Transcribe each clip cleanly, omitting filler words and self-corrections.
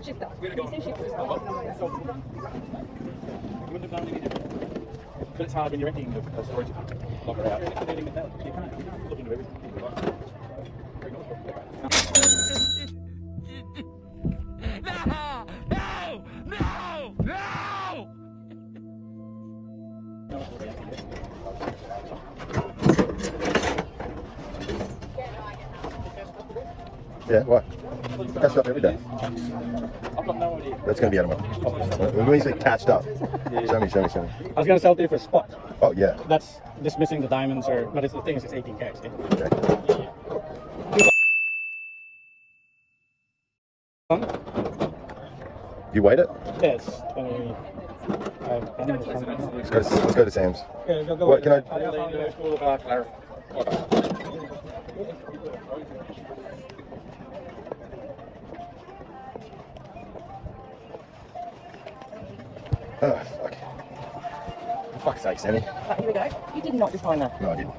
Shifter. But it's hard when you're emptying the storage locker out. You can't look into everything. Yeah, what? Catched up every day. I've got no idea. That's going to be animal. When you say catched up, show me. I was going to sell it to you for a spot. Oh, yeah. That's just missing the diamonds, but it's the thing is it's 18K. Okay. You weighed it? Yeah, it's 20. Let's go to Sam's. Yeah, go. What, can I? Oh, fuck. For fuck's sake, Sammy. Right, here we go. You did not just find that. No, I didn't.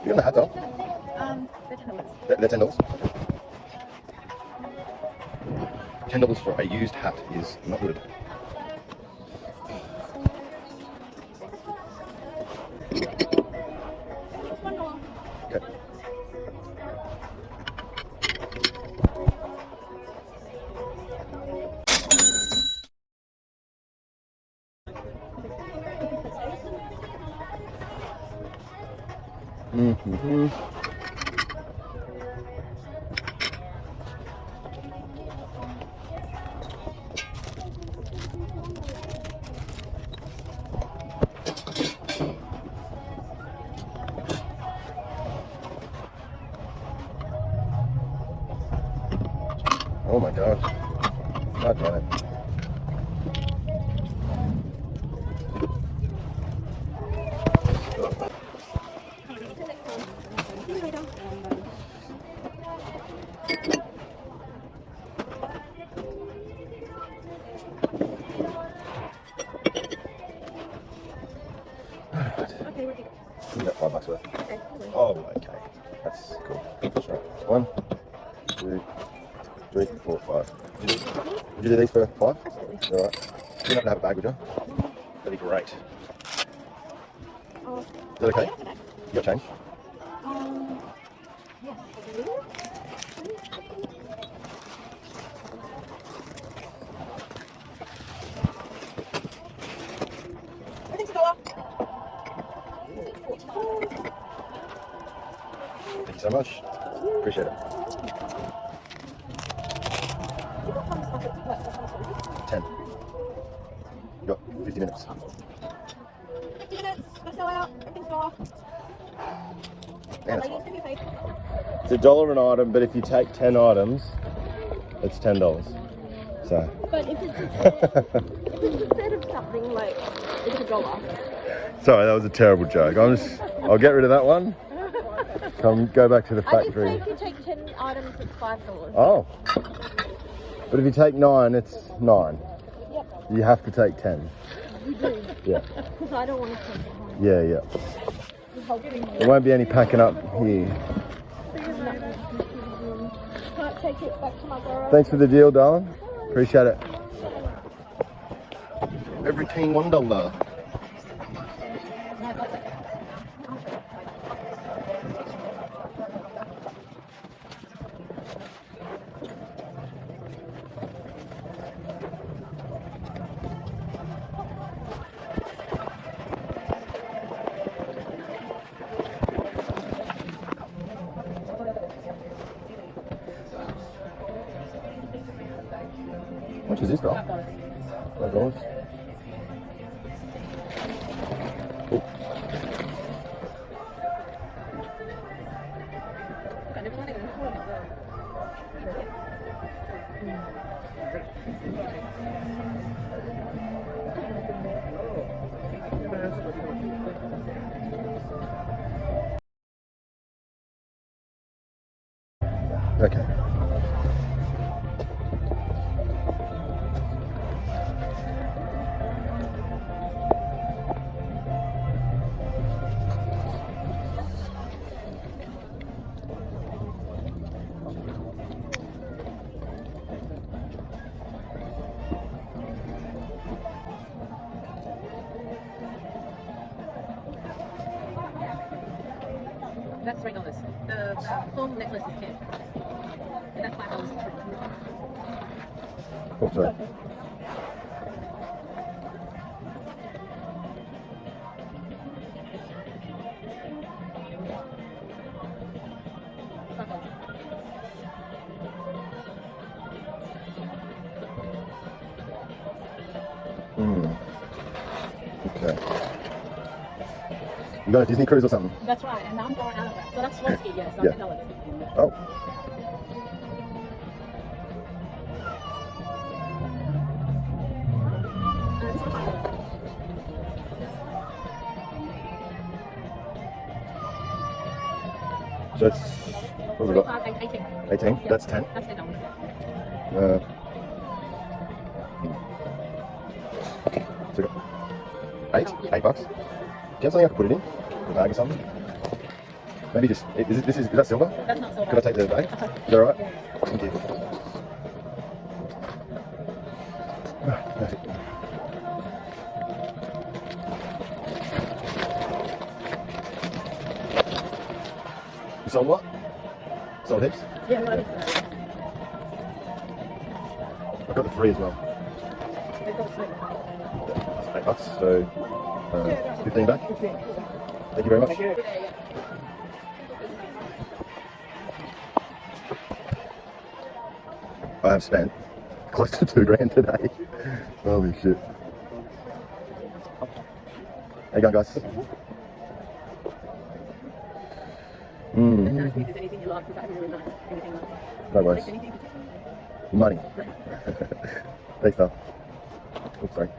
You got the hats on? They're $10. $10 for a used hat is not good. Okay. Mm-hmm. Oh my gosh. God damn it. Okay, we're good. You got $5 worth. Okay. Oh, okay. That's cool. That's right. 1, 2, 3, 4, 5. Would you do these for 5? Absolutely. Alright. You don't have to have a bag, would you? That'd be great. Oh, Is that okay? yeah, okay. You got change? Yes, I do. Everything's $1. Thank you so much. Appreciate it. 10. You got 50 minutes. 50 minutes, gonna sell out, everything's $1. And it's Ladies, do me a favor. It's $1 an item, but if you take 10 items, it's $10. So. But if it's instead of something like it's $1. Sorry, that was a terrible joke. I'll get rid of that one. Go back to the I did factory. say if you take 10 items, it's $5. Oh. But if you take 9, it's 9. Yep. You have to take 10. You do. Yeah. Because I don't want to take it home. Yeah, yeah. You're helping me. There won't be any packing up here. Can't take it back to my garage. Thanks for the deal, darling. Appreciate it. Everything $1. much is this doll? $5. Oh. Okay. That's $3. The full necklace is 10. And that's $5. Oh, sorry. Okay. You got a Disney cruise or something? That's right, and I'm going out of that. So that's Swansea, yes, Yeah. $10. Oh. This is $5. So it's, what have we got? 18. 18? Yeah. That's 10? That's $10. So eight? Yeah. $8? Do you have something I can put it in? A bag or something? Maybe just, is that silver? That's not so bad. Could I take the bag? Is that alright? Thank you. You sold what? Sold heaps? Yeah, well, I've got the free as well. they've got a sweet. That's $8, so 15 back. Thank you very much. I have spent close to $2,000 today. Holy shit. How you going, guys? There's anything you like, because I really like anything like No worries. anything. Money. Thanks, though. Oops, sorry.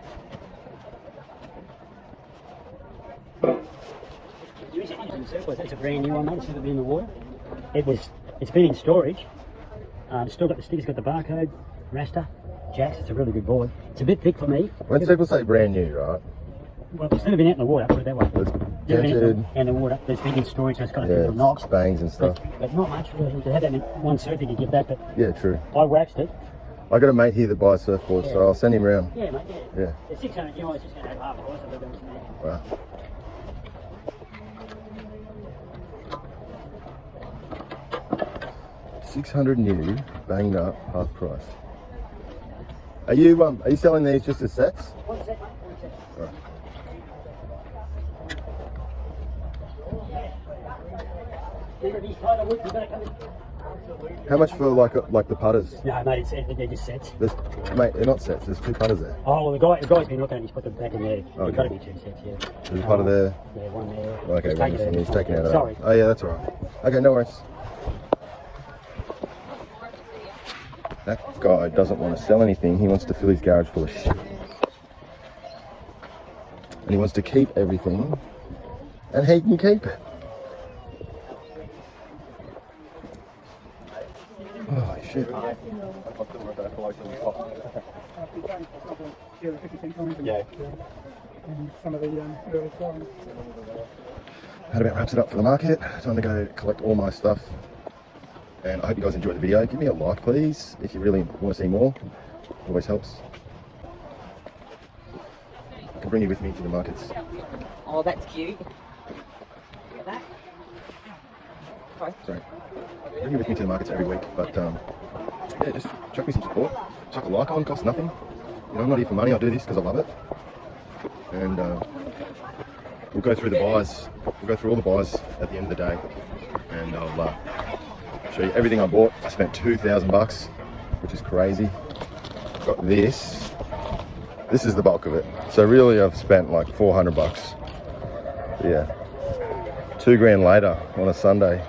It's a brand new one, mate. It's never been in the water. It's been in storage. It's still got the stickers, got the barcode, raster, jacks. It's a really good board. It's a bit thick for me. When people say brand new, right? Well, it's never been out in the water, put it that way. It's Never been dented, in the water. But it's been in storage, so it's got a few yeah, little knocks. bangs and stuff. But not much really. To have that in one surf, you could get that. But Yeah, true. I waxed it. I got a mate here that buys surfboards, so I'll send him round. Yeah, mate. Yeah. Yeah. It's 600 euros. Just going to have half a price of it. Wow. $600 new, banged up, half price. Are you selling these just as sets? One sec, mate. One sec. Right. Remember these tighter woods, you better come in. How much for like the putters? No, mate, they're just sets. Mate, they're not sets. There's two putters there. Oh, well, the guy's been looking at it. He's put them back in there. Okay. They've got to be two sets, yeah. There's a putter there. Yeah, one there. Okay, Just right, take it out. he's taking it out. Sorry. Oh yeah, that's alright. Okay, no worries. That guy doesn't want to sell anything. He wants to fill his garage full of shit. And he wants to keep everything. And he can keep it. Holy shit. Yeah. That about wraps it up for the market. Time to go collect all my stuff. And I hope you guys enjoyed the video. Give me a like, please, if you really want to see more. Always helps. I can bring you with me to the markets. Oh, that's cute. Look at that. Sorry. Bring you with me to the markets every week, but yeah, just chuck me some support. Chuck a like on, costs nothing. You know, I'm not here for money. I do this because I love it. And we'll go through the buys. We'll go through all the buys at the end of the day, and I'll show you everything I bought. I spent $2,000, which is crazy. Got got this. This is the bulk of it. So really I've spent like $400. Yeah. $2 grand later on a Sunday.